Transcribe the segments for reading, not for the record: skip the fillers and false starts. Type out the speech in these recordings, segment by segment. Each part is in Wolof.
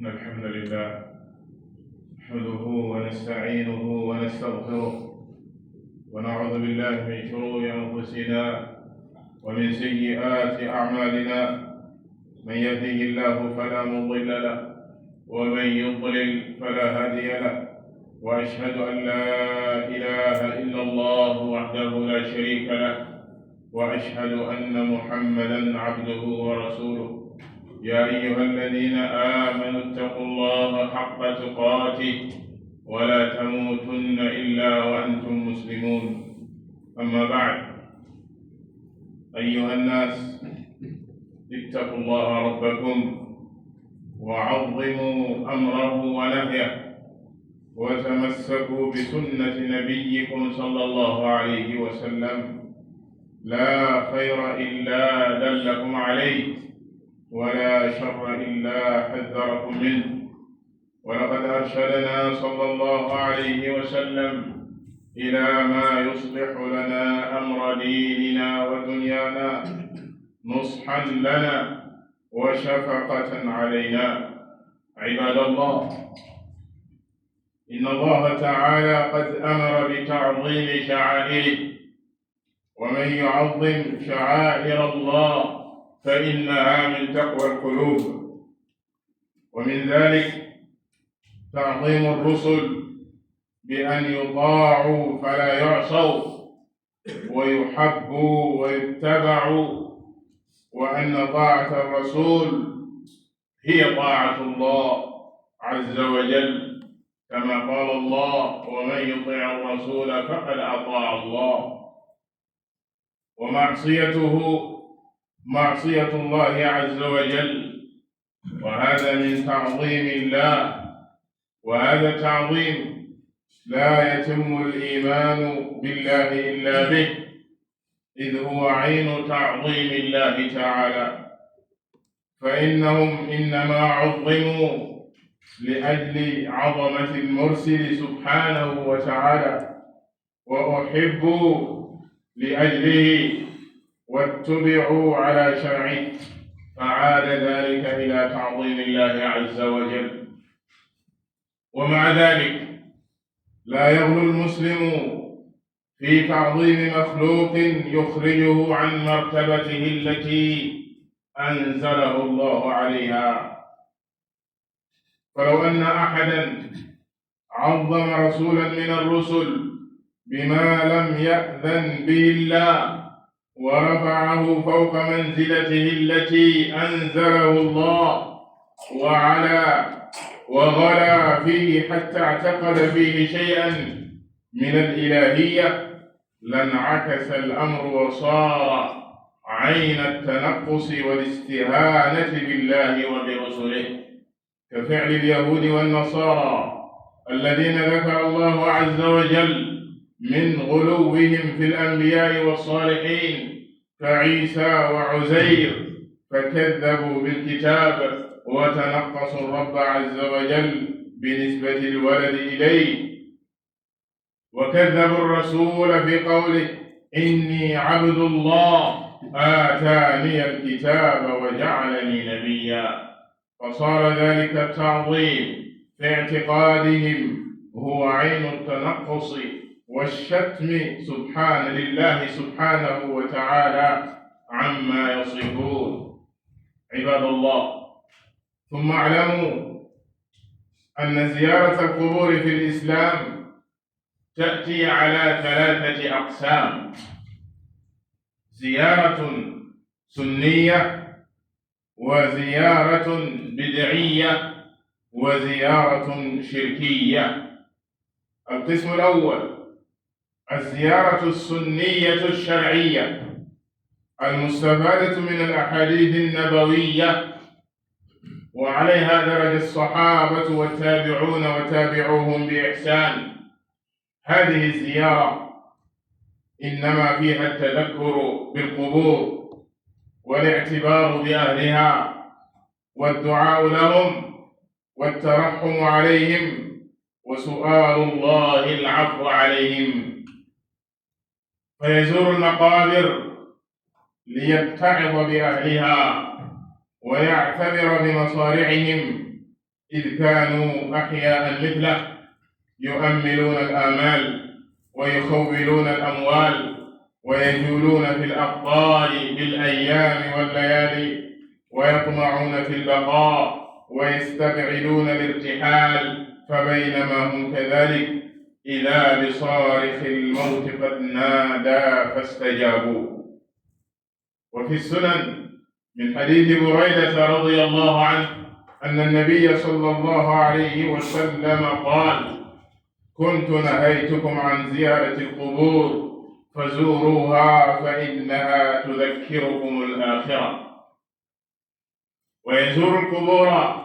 إن الحمد لله نحمده ونستعينه ونستغفره ونعوذ بالله من شرور أنفسنا ومن سيئات أعمالنا. من يهده الله فلا مضل له ومن يضلل فلا هادي له، وأشهد أن لا إله إلا الله وحده لا شريك له، وأشهد أن محمدا عبده ورسوله. يا أيها الذين آمنوا اتقوا الله حق تقاته ولا تموتن إلا وأنتم مسلمون. أما بعد، أيها الناس، اتقوا الله ربكم وعظموا أمره ونهيه، وتمسكوا بسنة نبيكم صلى الله عليه وسلم. لا خير إلا دلكم عليه، ولا شر إلا حذركم منه. ولقد أرشدنا صلى الله عليه وسلم إلى ما يصلح لنا أمر ديننا ودنيانا، نصحا لنا وشفقة علينا. عباد الله، إن الله تعالى قد أمر بتعظيم شعائره، ومن يعظم شعائر الله فإنها من تقوى القلوب. ومن ذلك تعظيم الرسل بأن يطاعوا فلا يعصوا، ويحبوا ويتبعوا، وأن طاعة الرسول هي طاعة الله عز وجل، كما قال الله: ومن يطع الرسول فقد أطاع الله. ومعصيته معصية الله عز وجل، وهذا من تعظيم الله. وهذا التعظيم لا يتم الإيمان بالله إلا به، إذ هو عين تعظيم الله تعالى. فإنهم إنما عظموا لأجل عظمة المرسل سبحانه وتعالى، وأحبوا لأجله، واتبعوا على شرعه، فعاد ذلك إلى تعظيم الله عز وجل. ومع ذلك لا يغلو المسلم في تعظيم مخلوق يخرجه عن مرتبته التي أنزله الله عليها. فلو أن أحدا عظم رسولا من الرسل بما لم يأذن به الله، ورفعه فوق منزلته التي أنزله الله، وغلا فيه حتى اعتقد فيه شيئا من الإلهية، لانعكس الأمر وصار عين التنقص والاستهانة بالله وبرسله، كفعل اليهود والنصارى الذين ذكر الله عز وجل من غلوهم في الأنبياء والصالحين كعيسى وعزير، فكذبوا بالكتاب وتنقصوا الرب عز وجل بنسبة الولد إليه، وكذبوا الرسول في قوله: إني عبد الله آتاني الكتاب وجعلني نبيا. فصار ذلك التعظيم في اعتقادهم هو عين التنقص والشتم لله سبحانه وتعالى عما يصفون. عباد الله، ثم اعلموا أن زيارة القبور في الإسلام تأتي على 3 أقسام: زيارة سنية، وزيارة بدعية، وزيارة شركية. القسم الأول: الزيارة السنية الشرعية المستفادة من الأحاديث النبوية، وعليها درج الصحابة والتابعون وتابعوهم بإحسان. هذه الزيارة إنما فيها التذكر بالقبور، والاعتبار بأهلها، والدعاء لهم، والترحم عليهم، وسؤال الله العفو عليهم. فيزور المقابر ليتعظ بأهلها ويعتبر بمصارعهم إذ كانوا أحياء مثله يؤملون الآمال ويخولون الأموال ويجولون في الأقطار بالأيام والليالي ويطمعون في البقاء ويستبعدون الارتحال، فبينما هم كذلك إذا بصارخ الموت قد نادى فاستجابوا. وفي السنن من حديث بريدة رضي الله عنه أن النبي صلى الله عليه وسلم قال: كنت نهيتكم عن زيارة القبور فزوروها فإنها تذكركم الآخرة. ويزور القبور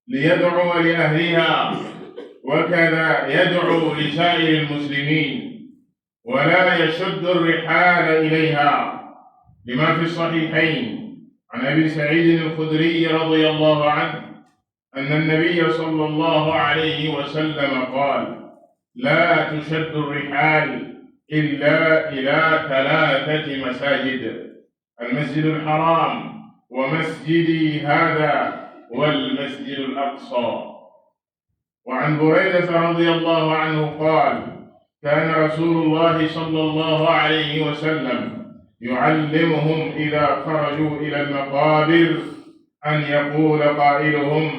ليدعو لأهلها، وكذا يدعو لسائر المسلمين، ولا يشد الرحال إليها، لما في الصحيحين عن أبي سعيد الخدري رضي الله عنه أن النبي صلى الله عليه وسلم قال: لا تشد الرحال إلا إلى 3 مساجد: المسجد الحرام ومسجدي هذا والمسجد الأقصى. وعن بريدة رضي الله عنه قال: كان رسول الله صلى الله عليه وسلم يعلمهم إذا خرجوا إلى المقابر أن يقول قائلهم: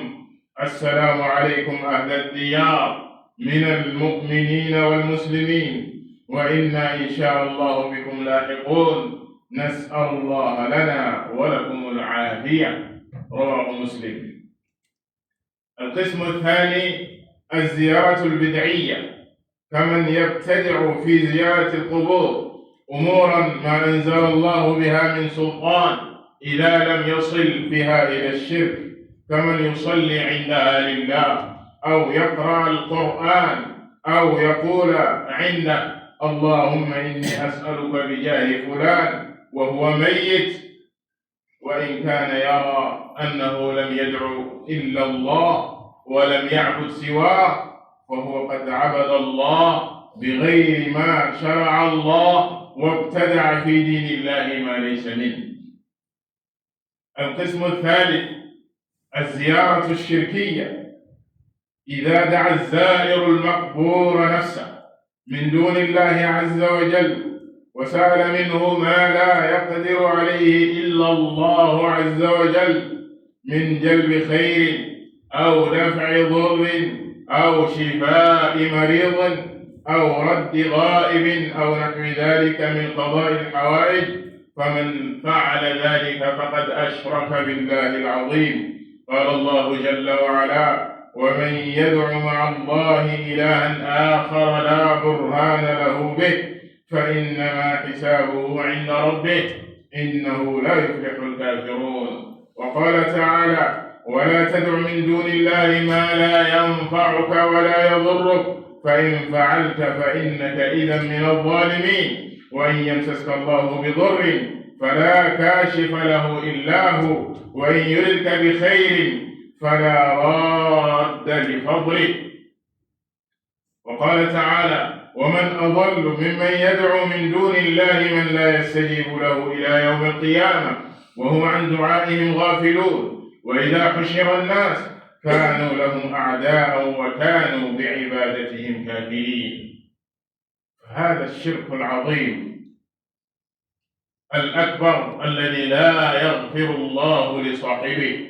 السلام عليكم أهل الديار من المؤمنين والمسلمين، وإنا إن شاء الله بكم لاحقون، نسأل الله لنا ولكم العافية. رواه مسلم. القسم الثاني الزيارة البدعية، كمن يبتدع في زيارة القبور أمورا ما أنزل الله بها من سلطان إذا لم يصل بها إلى الشرك، كمن يصلي عندها لله أو يقرأ القرآن أو يقول عنده: اللهم إني أسألك بجاه فلان، وهو ميت، وإن كان يرى أنه لم يدعو إلا الله ولم يعبد سواه، فهو قد عبد الله بغير ما شرع الله وابتدع في دين الله ما ليس منه. القسم الثالث الزيارة الشركية، إذا دعا الزائر المقبور نفسه من دون الله عز وجل وسأل منه ما لا يقدر عليه إلا الله عز وجل من جلب خير أو دفع ضر أو شفاء مريض أو رد غائب أو نحو ذلك من قضاء الحوائج، فمن فعل ذلك فقد أشرك بالله العظيم. قال الله جل وعلا: ومن يدع مع الله إلها آخر لا برهان له به فإنما حسابه عند ربه إنه لا يفلح الكافرون. وقال تعالى: ولا تدع من دون الله ما لا ينفعك ولا يضرك فإن فعلت فإنك إذا من الظالمين. وإن يمسسك الله بضر فلا كاشف له إلا هو، وإن يردك بخير فلا راد لفضله. وقال تعالى: ومن أضل ممن يدعو من دون الله من لا يستجيب له إلى يوم القيامة وهم عن دعائهم غافلون، وإذا حشر الناس كانوا لهم أعداء وكانوا بعبادتهم كافرين. هذا الشرك العظيم الأكبر الذي لا يغفر الله لصاحبه.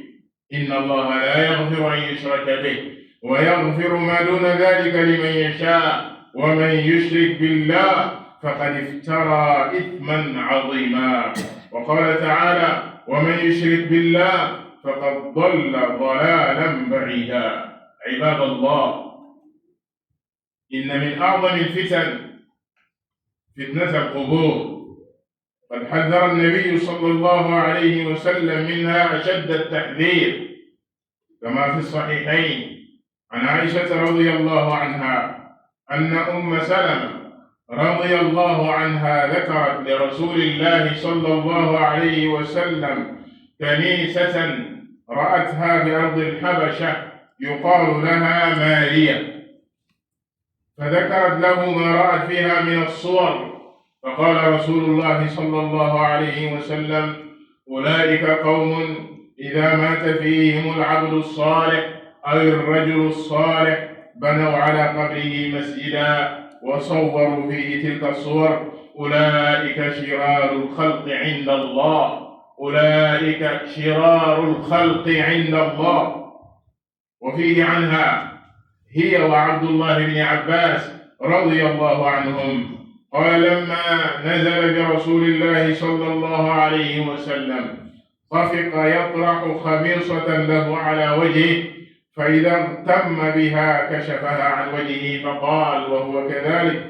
إن الله لا يغفر أن يشرك به ويغفر ما دون ذلك لمن يشاء، ومن يشرك بالله فقد افترى إثما عظيما. وقال تعالى: ومن يشرك بالله فقد ضل ضلالا بعيدا. عباد الله، إن من أعظم الفتن فتنة القبور، قد حذر النبي صلى الله عليه وسلم منها أشد التحذير، كما في الصحيحين عن عائشة رضي الله عنها أن أم سلمة رضي الله عنها ذكرت لرسول الله صلى الله عليه وسلم كنيسة رأتها بأرض الحبشة يقال لها مارية، فذكرت له ما رأت فيها من الصور، فقال رسول الله صلى الله عليه وسلم: أولئك قوم إذا مات فيهم العبد الصالح أو الرجل الصالح بنوا على قبره مسجدا وصوروا فيه تلك الصور أولئك شرار الخلق عند الله، أولئك شرار الخلق عند الله. وفيه عنها هي وعبد الله بن عباس رضي الله عنهم قال لما نزل برسول الله صلى الله عليه وسلم طفق يطرح خميصة له على وجهه، فإذا اغتم بها كشفها عن وجهه فقال وهو كذلك: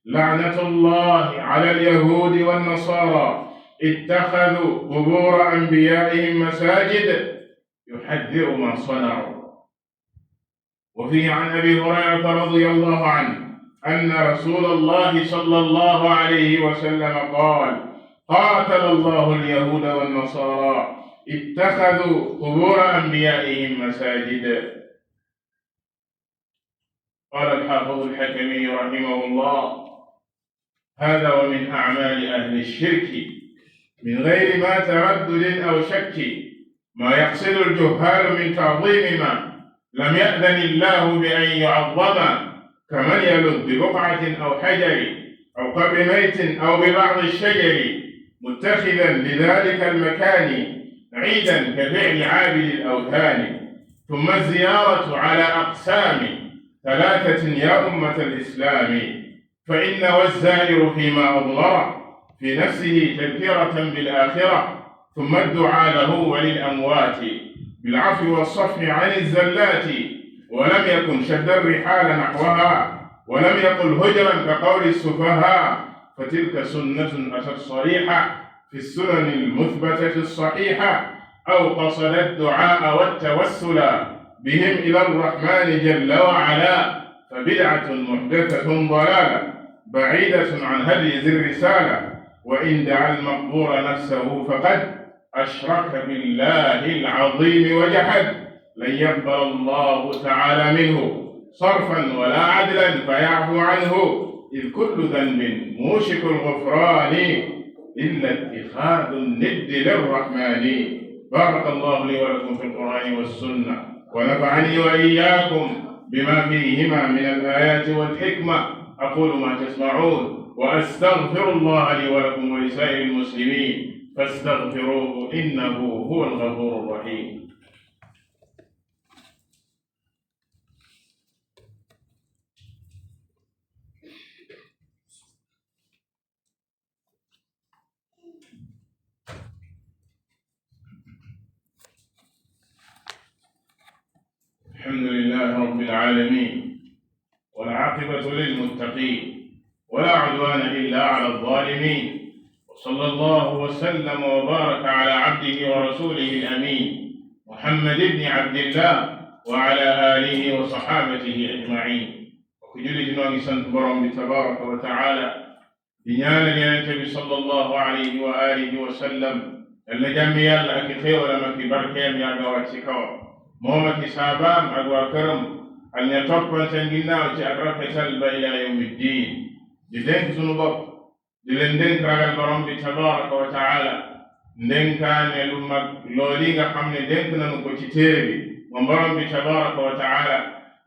لعنة الله على اليهود والنصارى اتخذوا قبور أنبيائهم مساجد، يحذر ما صنعوا. وفيه عن أبي هريرة رضي الله عنه أن رسول الله صلى الله عليه وسلم قال: قاتل الله اليهود والنصارى اتخذوا قبور أنبيائهم مساجد. قال الحافظ الحكمي رحمه الله: هذا ومن أعمال أهل الشرك من غير ما تردد أو شك ما يقصد الجهال من تعظيم ما لم يأذن الله بأن يعظم، كمن يلذ ببقعة أو حجر أو قبر ميت أو ببعض الشجر متخذا لذلك المكان عيدا كفعل عابد الأوثان. ثم الزيارة على أقسام ثلاثة يا أمة الإسلام، فإن والزائر فيما أضمر في نفسه تذكرة بالآخرة، ثم الدعاء له وللأموات بالعفو والصفح عن الزلات، ولم يكن شد الرحال نحوها، ولم يقل هجرا كقول السفهاء، فتلك سنة أتت صريحة في السنن المثبتة الصحيحة، أو قصد الدعاء والتوسل بهم إلى الرحمن جل وعلا، فبدعة محدثة ضلالة بعيدة عن هدي ذي الرسالة. وإن دعا المقبور نفسه فقد أشرك بالله العظيم وجحد، لن يقبل الله تعالى منه صرفا ولا عدلا فيعفو عنه، إذ كل ذنب موشك الغفران إلا اتخاذ الند للرحمن. بارك الله لي ولكم في القرآن والسنة، ونفعني وإياكم بما فيهما من الآيات والحكمة. أقول ما تسمعون وأستغفر الله لي ولكم ولسائر المسلمين فاستغفروه إنه هو الغفور الرحيم. الحمد لله رب العالمين، والعاقبة للمتقين، ولا عدوان إلا على الظالمين، وصلى الله وسلم وبارك على عبده ورسوله الأمين محمد بن عبد الله وعلى آله وصحابته أجمعين. وكجل جنوان سنت برم تبارك وتعالى بنيان النبي صلى الله عليه وآله وسلم اللجام يالا أكي خير ولما كي بركيم يالا واتسكوا موما كي سابام أدوى كرم أن يتوقع سنجنا وتأكرك سلبا إلى يوم الدين. دين سنبط دين كرغل برم تبارك وتعالى دين كان لما لوليغا حمل دين كنا نكوتيري من برم تبارك وتعالى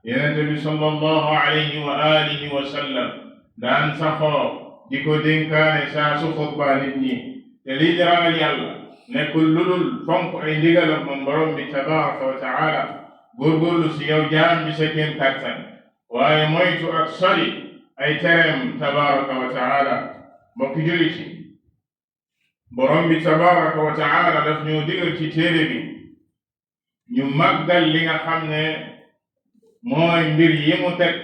ينتبه صلى الله عليه وآله وسلم دان سخو ديكو دين كان ساسو خطبا نبني تليد رغل يالله nekkul ludul fonk ay ndigalam moom borom bi tabaraka wa taala, góorgóorlu si yow jaam bi sa kéem kàttan, waaye moytu ak sori ay tereem tabaraka wa taala. mbokki jullit yi, borom bi tabaraka wa taala daf ñoo digal ci téere bi ñu màggal li nga xam ne mooy mbir yi mu teg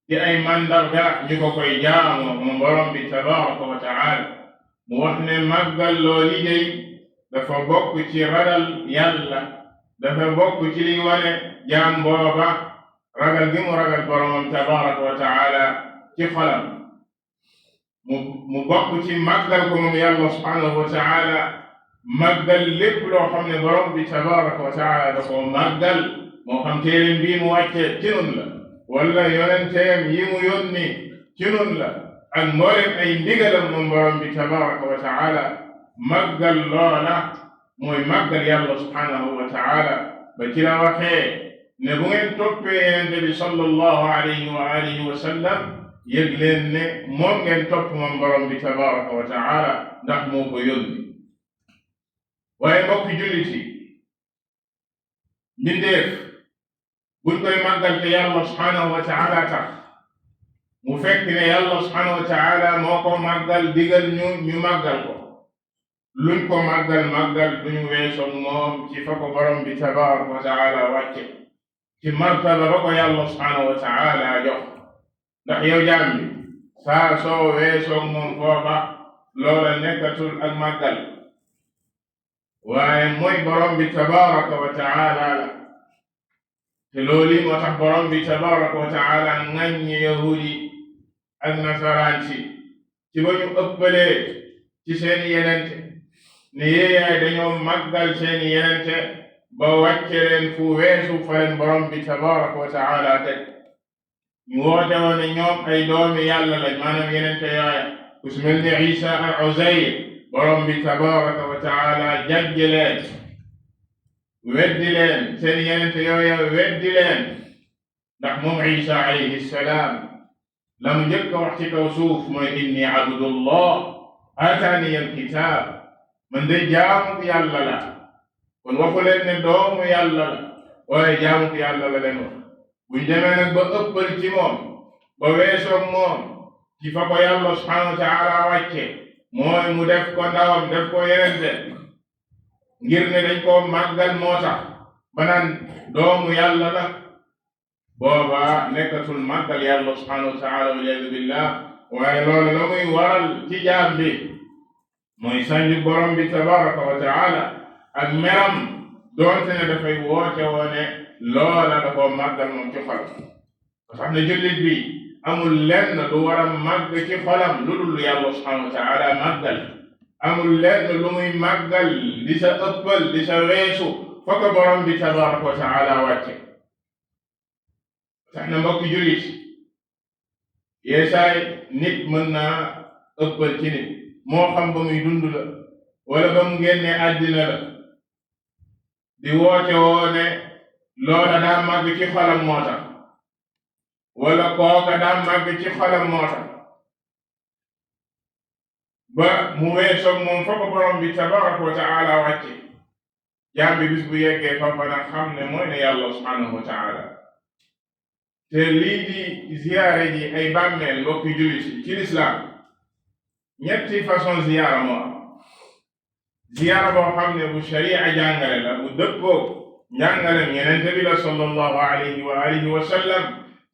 ci ay mandarga ñu ko koy jaamoo moom borom bi tabaraka wa taala. mu wax ne màggal loo liggéey dafa bokk ci ragal yàlla, dafa bokk ci liy wane jaam booba ragal gi mu ragal boromam tabaraka wa taala ci xolam. mu bokk ci màggal ko moom yàlla subhanahu wa taala, màggal lépp loo xam ne borom bi tabaraka wa taala da koo màggal, moo xam téereem bii mu wàcce ci nun la wala yonenteem yi mu yónni ci nun la, ak mboolem ay ndigalam moom borom bi tabaraka wa taala. màggal loola mooy màggal yàlla subhanahu wa taala ba ci la waxee ne bu ngeen toppee Yonent bi sallallahu alayhi wa alihi wa sallam yëg leen ne moom ngeen topp moom borom bi tabaraka wa taala ndax moo ko yónni. waaye mbokki jullit yi, mbindeef buñ koy màggal te yàlla subhanahu wa taala tax, mu fekk ne yàlla subhanahu wa taala moo ko màggal digal ñu màggal ko. luñ ko màggal duñu weesoog moom ci fa ko borom bi tabaraka wa taala wàcce, ci martaba ba ko yàlla subhanahu wa taala jox. ndax yow jaam bi saa soo weesoog moom foofa loola nekkatul ak màggal, waaye mooy borom bi tabaraka wa taala la. te loolu moo tax borom bi tabaraka wa taala ŋaññi yahudi ak nasaraan ci ba ñu ëppalee ci seeni yenente, ne yéeyaay dañoo màggal seeni yenente ba wàcce leen fu weesu fa leen borom bi tabaraka wa taala teg. ñu woote woon ne ñoom ay doomi yàlla lañ, maanaam yenente yooya ku su mel ne Isa ak Uzayr, borom bi tabaraka wa taala jajje leen, weddi leen, seen yenente yooya weddi leen. ndax moom Isa alayhi salaam la mu njëkk a wax ci kaw suuf mooy inni abdullah aataani alkitaab, man de jaamu yàlla la. kon waxu leen ne doomu yàlla la, waaye jaamu yàlla la leen wax. buñ demee nag ba ëppal ci moom, ba weesoog moom ci fa ko yàlla subhanahu wa taala wàcce, mooy mu def ko ndawam, def ko yenente, ngir ne dañ koo màggal moo tax ba naan doomu yàlla la, booba nekkatul màggal yàlla subhanahu wa taala waliyaadu billah. waaye loolu la muy waral ci jaam bi mooy sànju borom bi tabaraka wa taala ak meram, doonte ne dafay woote woone loola da koo màggal moom ci xolam. sax ne jullit bi amul lenn lu war a màgg ci xolam lu dul yàlla subhanahu wa taala màggal. amul lenn lu muy màggal di sa ëppal di sa weesu fa ko borom bi tabaraka wa taala wàcce. sax na mbokki jullit, yeesaay nit mën naa ëppal ci nit, moo xam ba muy dund la wala ba mu génnee àddina la, di woote woone loola daa màgg ci xolam moo tax, wala kooka daa màgg ci xolam moo tax, ba mu weesoog moom fa ko borom bi tabaraka wa taala wàcce. jaam bi bis bu yeggee fa nag xam ne mooy ne yàlla subhanahu wa taala. te lii di ziyaare ji ay bàmmeel mbokki jullit ci lislaam, ñetti façon ziyaara moo am. ziyaara boo xam ne bu sharia jàngale la, bu dëppoo njàngalem Yonent bi la sallallahu alayhi wa alihi wa sallam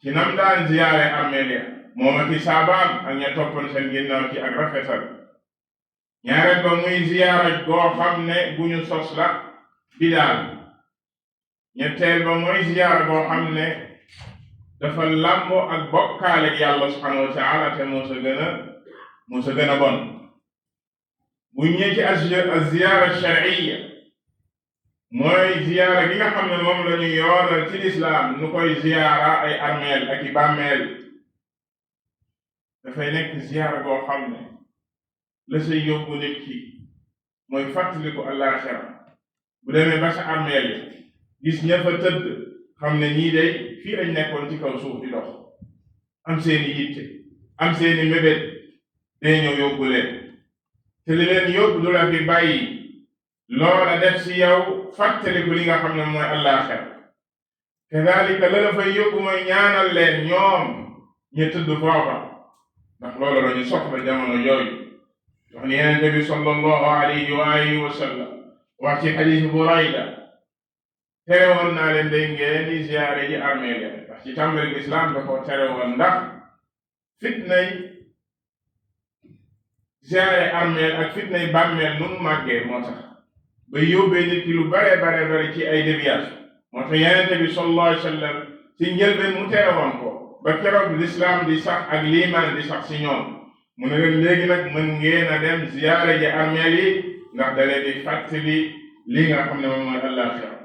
ci nam daan ziyaare armeel ya moom ak i saabaam ak ña toppoon seen ginnaaw ci ak rafetal. ñaareel ba muy ziyaara goo xam ne bu ñu sos la, bidaal. ñetteel ba mooy ziyaara goo xam ne dafa làmboo ak bokkaale ak yàlla subhanahu wa taala, te moo sa gën a bon. bu ñëwee ci az-ziyaara shar'iyya, mooy ziyaara gi nga xam ne moom la ñu yoonal ci lislaam nu koy ziyaara ay armeel ak i bàmmeel. dafay nekk ziyaara goo xam ne la say yóbbu nit ki mooy fàttaliku àllaaxira. bu demee ba sa armeel gis ña fa tëdd, xam ne ñii day fii lañ nekkoon ci kaw suuf di dox, am seeni yitte, am seeni mébét, day ñëw yóbbu leen. te li leen yóbbu du la fi bàyyi, loola def si yow fàttaliku li nga xam ne mooy àllaaxira. kadaalika la la fay yóbbu mooy ñaanal leen ñoom ñu tëdd foofa, ndax loolu la ñu soxla jamono jooju. wax ni Yonent bi sallallahu alayhi wa alihi wa sallam wax ci xadiis Burayda, tere woon naa leen day ngeen di ziyaare ji armeel ya, ndax ci tàmbali islam da ko tere woon, ndax fitnay ziyaare armeel ak fitnay bàmmeel nu mu màggee moo tax ba yóbbee nit ki lu bare ci ay déviation. moo tax Yonent bi sallallahu alayhi wa sallam ci njëlbeen mu tere woon ko ba keroog l'islam di sax ak liimaan di sax si ñoom. mu ne leen léegi nag mën ngeen a dem ziyaare ji armeel yi, ndax da leen di fàttali li nga xam ne moom mooy àllaaxira.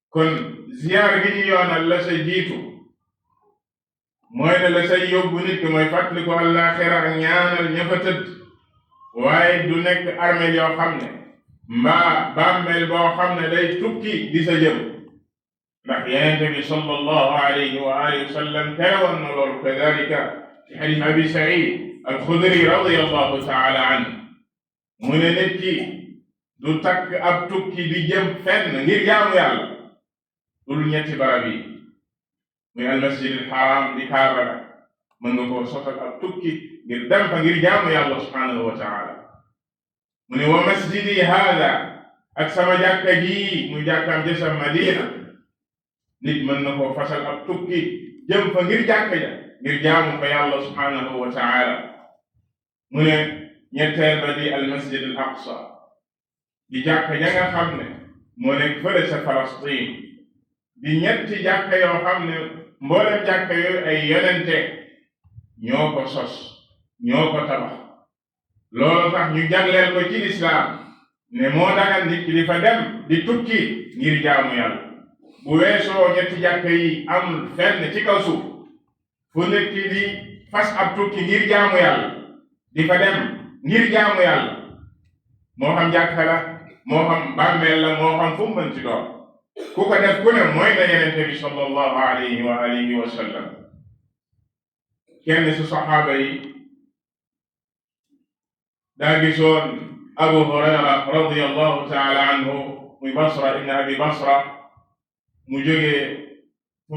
kon ziyaara gi ñu yoonal la sa jiitu mooy ne la say yóbbu nit ki mooy fàttali ko àllaaxira ak ñaanal ña fa tëdd, waaye du nekk armeel yoo xam ne mbaa bàmmeel boo xam ne day tukki di sa jëm. ndax Yonent bi sallallahu alayhi wa alihi wa sallam terewoon na loolu kadalika ci xadiis Abi Saïd al-Xudri radiyallahu taala anhu mu ne nit ki du takk ab tukki di jëm fenn ngir jaamu yàlla dul ñetti barab yi muy al-masjid al-haram di Kaaba la mën nga koo sotal ab tukki ngir dem fa ngir jaamu yàlla subhanahu wa taala mu ne wa masjidi haada ak sama jàkka ji muy jàkkaam ja sa Madina nit mën na koo fasal ab tukki jëm fa ngir jàkka ja ngir jaamu fa yàlla subhanahu wa taala mu ne ñetteel ba di al masjid al aqsa di jàkka ja nga xam ne moo nekk fële sa Palestine di ñetti jàkka yoo xam ne mboolem jàkka yooyu ay yonente ñoo ko sos ñoo ko tabax loolu tax ñu jagleel ko ci lislaam ne moo dagan nit ki di fa dem di tukki ngir jaamu yàlla bu weesoo ñetti jàkka yi amul fenn ci kaw suuf fu nit ki di fas ab tukki ngir jaamu yàlla di fa dem ngir jaamu yàlla moo xam jàkka la moo xam bàmmeel la moo xam fu mu mën ci doon ku ko def ku ne mooy na Yonent bi sallallahu alayhi wa alihi wa sallam kenn ci saxaaba yi daa gisoon Abu Hurayra radiyallahu taala anhu muy Basra ibn Abi Basra mu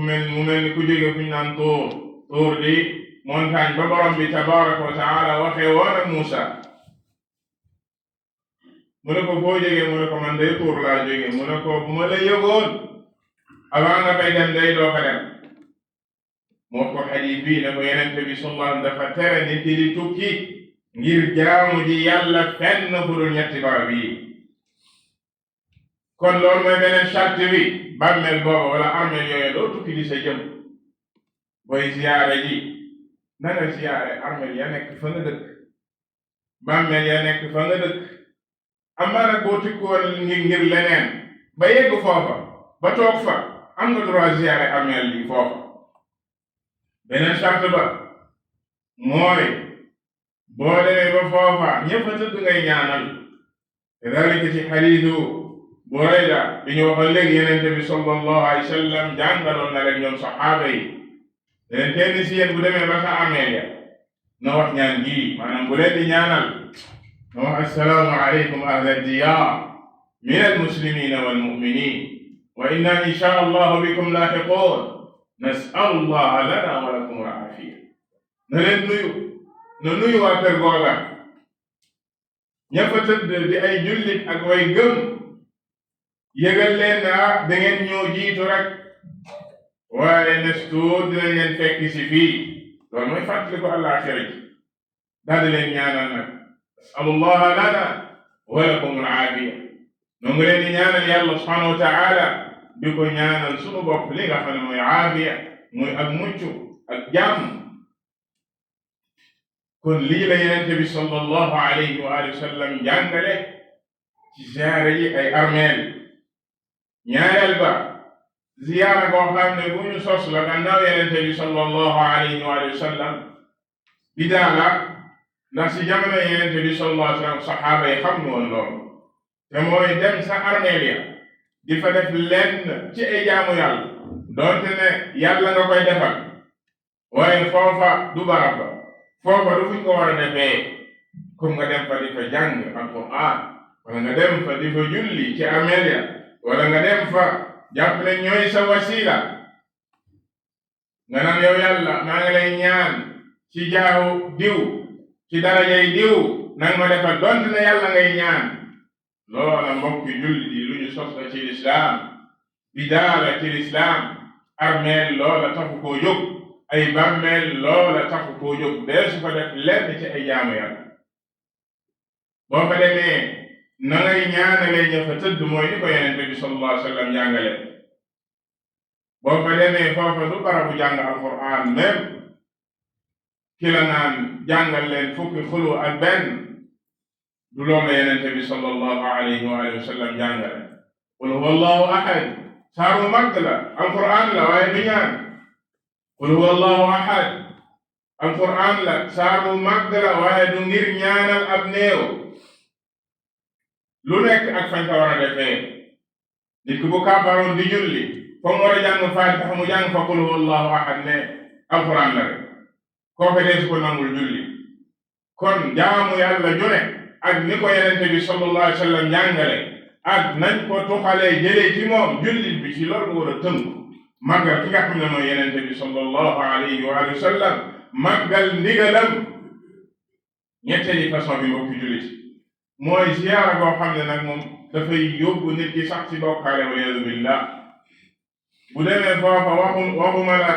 mel ni ku jóge fu ñu naan Tuur di montagne ba borom bi tabaraka wa taala waxee woon ak Muusa mu ne ko foo jógee mu ne ko man day Tuur laa jógee mu ne ko bu ma la yëgoon avant nga fay dem day doo fa dem moo ko xadiis bi ne ko Yonent bi sallallahu alayhi wa sallam dafa tere nit ki di tukki ngir jaamu ji yàlla fenn fu dul ñetti barab yi kon loolu mooy beneen charte bi bàmmeel boobu wala armeel yooyu doo tukki di sa jëm booy ziyaare ji na nga ziyaare armeel ya nekk fa nga dëkk bàmmeel ya nekk fa nga dëkk amaa nag boo tukki woon ngir leneen ba yegg foofa ba toog fa am nga droit ziyaare armeel yi foofa beneen charte ba mooy boo demee ba foofa ñëpp a tëdd ngay ñaanal kadalika ci xadiisu Burayda bi ñu waxoon léegi Yonent bi sallallahu alayhi wa sallam jàngaloon na leen ñoom saxaaba yi leen kenn si yéen bu demee ba sa ameel ya na wax ñaan gi maanaam bu leen di ñaanal na wax assalaamu alaykum ahla diyaar min almuslimina walmuminin wa inna insha allahu bikum laaxiqoon nasalu allaha lana wa lakum alaafiya na leen nuyu waa kër googa ña fa tëdd di ay jullit ak way gëm yëgal leen da ngeen ñëw jiitu rek waaye nes tuut dinañ leen fekk si fii loolu mooy fàttali ko àllaaxira ji daal di leen ñaanal nag asalullaha lana wa lakum alaafiya noo ngi leen di ñaanal yàlla subhanahu wa taala di ko ñaanal sunu bopp li nga xam ne mooy aafiya mooy ak mucc ak jàmm kon lii la Yonent bi sallallahu alayhi wa alihi wa sallam jàngale ci ziyaara yi ay armeel ñaareel ba ziyaara boo xam ne bu ñu sos la gannaaw Yonent bi sallallahu alayhi wa alihi wa sallam bidaa la ndax si jamono Yonent bi sallallahu alayhi wa sallam saxaaba yi xam woon loolu te mooy dem sa armeel ya di fa def lenn ci ay jaamu yàlla doonte ne yàlla nga koy defal waaye foofa du barab ba foofa du fuñ ko war a defee comme nga dem fa di fa jàng alquran wala nga dem fa di fa julli ci armeel ya wala nga dem fa jàpp ne ñooy sa wasila nga naan yow yàlla maa ngi lay ñaan ci jaaw diw ci darajay diw nang ma defal donte ne yàlla ngay ñaan loola mbokki julli di lu ñu sos la ci lislaam bidaa la ci lislaam armeel loola taxu koo jóg ay bàmmeel loola taxu koo jóg dee su fa def lenn ci ay jaamu yàlla boo fa demee na ngay ñaanalee ña fa tëdd mooy ni ko Yonent bi sallallahu alayhi wa sallam jàngale boo fa demee foofa du barabu jàng alquran même ki la naan jàngal leen fukki xulu ak benn du loolu Yonent bi sallallahu alayhi wa sallam jàngale qul huwa allahu ahad saaru mag la alquran la waaye du ñaan qul huwa allahu ahad alquran la saaru mag la waaye du ngir ñaanal ab néew lu nekk ak fañ ko war a defee nit ku bu kàbbaroon di julli comme war a jàng Faatiha mu jàng fa qul huwallahu ahad ne alquran la rek kooku dee su ko nangul julli. kon jaamu yàlla june ak ni ko yenente bi sallallahu alayhi wa sallam jàngale ak nañ ko tuxalee jëlee ci moom jullit bi ci loolu war a tënku màggal ki nga xam ne mooy yenente bi sallallahu alayhi wa sallam màggal ndigalam. ñetteeli façon bi mbokki jullit mooy ziyaara boo xam ne nag moom dafay yóbbu nit ki sax ci bokkaale waliyaadu billah. bu demee foofa waxuma la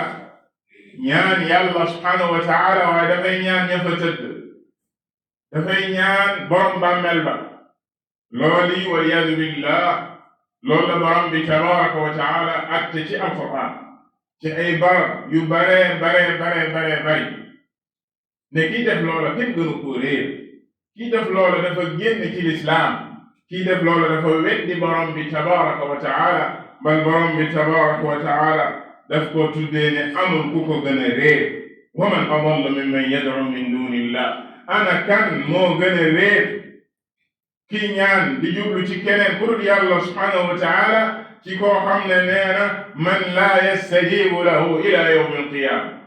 ñaan yàlla subhanahu wa taala waaye dafay ñaan ña fa tëdd dafay ñaan borom bàmmeel ba looli waliyaadu billah. loolu la borom bi tabaraka wa taala atte ci alquran ci ay barab yu bare bari ne kii def loola kenn gënu ko réer kii def loola dafa génn ci lislaam kii def loola dafa weddi borom bi tabaraka wa taala bal borom bi tabaraka wa taala daf ko tuddee ne amul ku ko gën a réer wa man adallu mimman yad'u min dunillah ana kan moo gën a réer kii ñaan di jublu ci keneen ku dul yàlla subhanahu wa taala ci koo xam ne nee na man laa yastajibu lahu ila yawmi alqiyama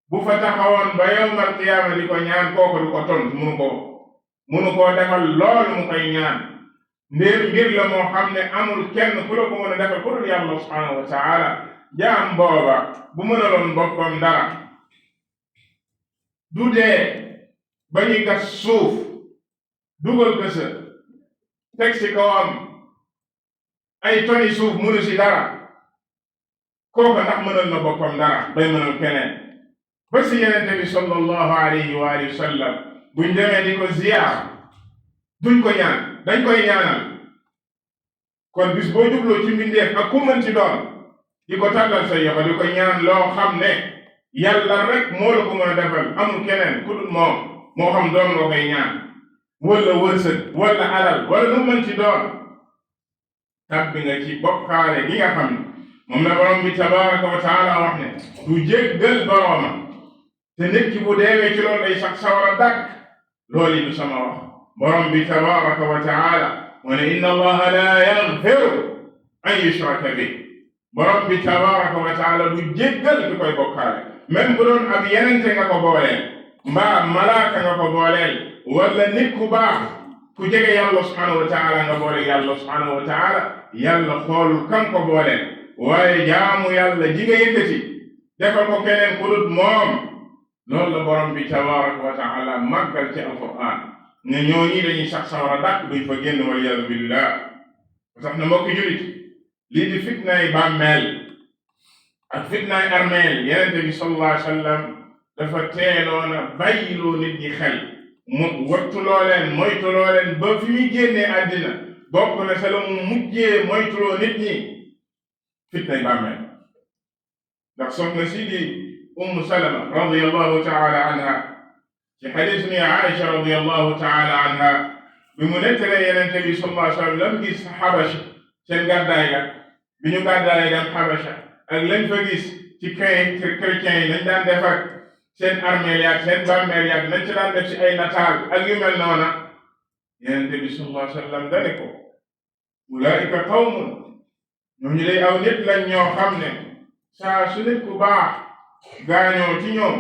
bu fa taxawoon ba yawmal qiyaama di ko ñaan kooku du ko tontu munu koo defal loolu mu koy ñaan mbir la moo xam ne amul kenn ku la ko mën a defal ku dul yàlla subhanahu wa taala. jaam booba bu mënaloon boppam dara du dee ba ñuy gas suuf dugal ko sa teg si kawam ay toni suuf mënu si dara kooku ndax mënal na boppam dara bay mënal keneen. ba si yenente bi sallallahu alayhi wa alihi wa sallam buñ demee di ko ziyaar duñ ko ñaan dañ koy ñaanal. kon bis boo jubloo ci mbindeef ak ku mën ci doon di ko tàllal sa yoxo di ko ñaan loo xam ne yàlla rek moo la ko mën a defal amul keneen ku dul moom moo xam doom nga koy ñaan wala wërsëg wala alal wala lu mën ci doon tàbbi nga ci bokkaale gi nga xam ne moom la borom bi tabaraka wa taala wax ne du jéggal boroomam te nit ki bu deewee ci loolu day sax sawara dàkk loolu du sama wax. borom bi tabaraka wa taala mu ne inna allaha la yaghfiru an yushraka bi. borom bi tabaraka wa taala du jéggal ki koy bokkaale même bu doon ab yenente nga ko booleel mbaa malaaka nga ko booleel wala nit ku baax ku jege yàlla subhanahu wa taala nga boole yàlla subhanahu wa taala yàlla xoolul kan ko booleel waaye jaamu yàlla ji nga yëkkati defal ko keneen ku dut moom. loolu la borom bi tabaraka wa taala màggal ci alquran ne ñooñi dañuy sax sawara dàq duñ fa génn waliyadu billah. sax na mbokki julit lii di fitnaay bàmmeel ak fitnaay armeel yenente bi sallallahu alayhi wa sallam dafa teeloona bàyyiloo nit ñi xel mu wattuloo leen moytuloo leen ba fi muy génnee àddina bokk na sa la mu mujjee moytuloo nit ñi fitnaay bàmmeel. ndax soxna si di Umm Salama radiyallahu taala anha ci xadiis ni Aïcha radiyallahu taala anha bi mu nettalee yenente bi sallallahu alayhi wa sallam lam gis Xabasha seen gàddaay ga bi ñu gàddaay dem Xabasha ak lañ fa gis ci chrétiens yi nañ daan def ak seen armeel yaag seen bàmmeel yaag nañ ci daan def ci ay nataal ak yu mel noona yenente bi sallallahu alayhi wa sallam dane ko ulaika qawmun ñooñu day aw nit lañ ñoo xam ne saa su nit ku baax gaañoo ci ñoom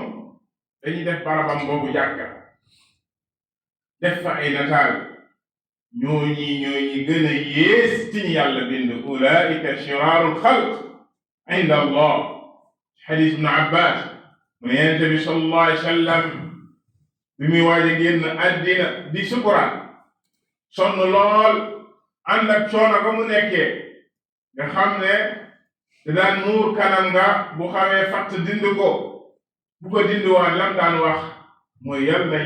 dañuy def barabam boobu jàkka def fa ay nataal ñooñi gën a yées ci ñi yàlla bind ulaika shiraarul xalq inda allah xadiis ibn Abbas mu ne Yonent bi sallallahu alayhi wa sallam bi muy waaj a génn àddina di sukuraat sonn lool ànd ak coono ba mu nekkee nga xam ne te daan muur kanam nga bu xawee fatt dindi ko bu ko dindiwaat lam daan wax mooy yàlla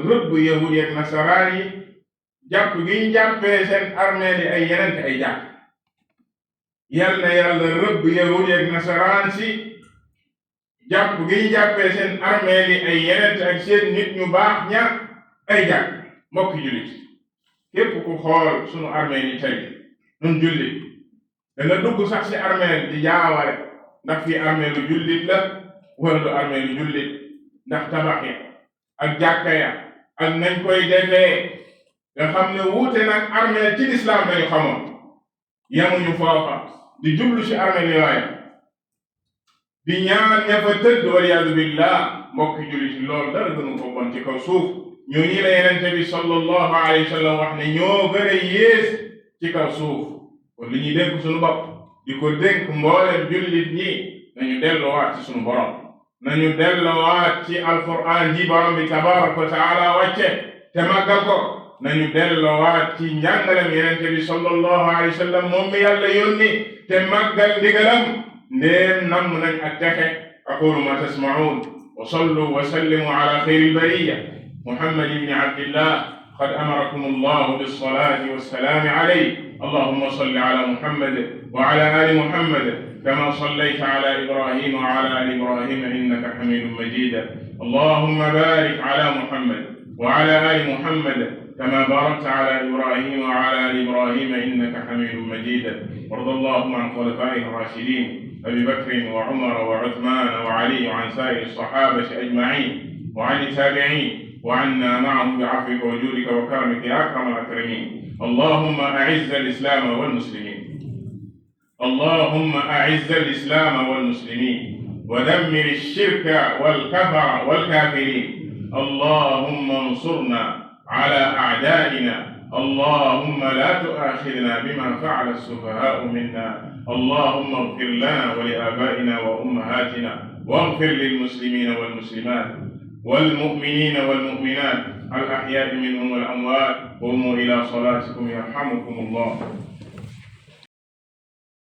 rëbb yahud yi ak nasaraan yi jàpp gi ñu jàppee seen armeel yi ay yeneen ay jàpp yàlla rëbb yahud yi ak nasaraan si jàpp gi ñu jàppee seen armeel yi ay yeneen ak seen nit ñu baax ña ay jàpp. mbokki jullit képp ku xool sunu armeel yi tey nun jullit dana dugg sax ci armeel di jaawale ndax fii armeelu jullit la wala du armeelu jullit ndax tabax ya ak jàkka ya ak nañ koy defee nga xam ne wuute nag armeel ci lislaam lañu xamoon yamuñu foofa di jublu ci armeel yooya di ñaan ña fa tëdd waliyaadu billah mbokki jullit loolu dara gënu ko bon ci kaw suuf ñooñu la Yonent bi sallallahu alayhi wa sallam wax ne ñoo gën a yées ci kaw suuf kon li ñuy dénk suñu bopp di ko dénk mboolem jullit ñi nañu delluwaat ci suñu borom nañu delluwaat ci alquran ji borom bi tabaraka wa taala wàcce te màggal ko nañu delluwaat ci njàngalem Yonent bi sallallahu alayhi wa sallam moom mi yàlla yónni te màggal ndigalam ndéem namm nañ ak texe aqulu ma tasma'un wa sallu wa sallimu ala xayri albariya muhammad ibni abdillah qad amarakum allahu bissalati wassalami alayhi allahumma salli ala muhammad wa ala ali muhammad kama sallayta ala ibrahima wa ala ali ibrahima innaka hamidun majid allahumma barik ala muhammad wa ala ali muhammad كما باركت على إبراهيم وعلى آل إبراهيم إنك حميد مجيد وارض اللهم عن خلفائه الراشدين أبي بكر وعمر وعثمان وعلي وعن سائر الصحابة أجمعين وعن التابعين وعنا معهم بعفوك وجودك وكرمك يا أكرم الأكرمين اللهم أعز الإسلام والمسلمين اللهم أعز الإسلام والمسلمين ودمر الشرك والكفر والكافرين اللهم انصرنا على أعدائنا اللهم لا تؤاخذنا بما فعل السفهاء منا اللهم اغفر لنا ولآبائنا وأمهاتنا واغفر للمسلمين والمسلمات والمؤمنين والمؤمنات الأحياء منهم والأموات قوموا إلى صلاتكم يرحمكم الله